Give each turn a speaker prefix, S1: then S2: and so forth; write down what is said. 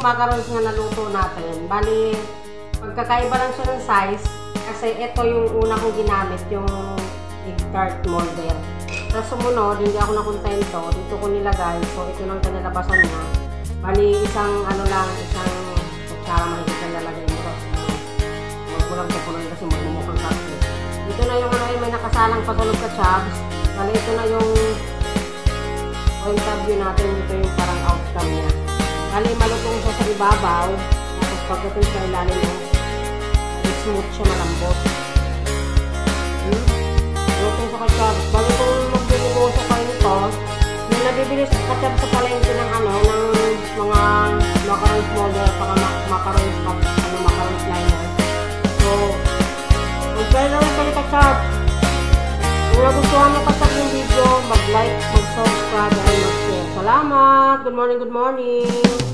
S1: macarons nga naluto natin. Bali, magkakaiba lang siya ng size. Kasi ito yung una kong ginamit, yung egg tart molder. Sa sumunod, hindi ako nakontento. Dito ko nilagay. So, ito lang kanalabasan niya. Bali, isang kutsara mahigit na lalagay mo. Huwag mo lang kapunan kasi magmumukhang cupcake. Dito na yung may nakasalang pasulog ka chubs. Bali, ito na yung point of view natin. Ito yung parang outcome niya. Bali, malutong siya sa ibabaw. Tapos pagdating sa ilalim mo, smooth siya, malambot. Malutong sa ka-chubs. Bago kung magbubuso kayo nito, yung nabibili sa ka-chubs sa palengke ng ng mga macarons molder, saka macarons liner. So, mag-share na rin kayo ka-chubs. Kung nagustuhan mo ka-chubs yung video, mag-like, mag-subscribe, and mag-share. Salamat! Good morning, good morning!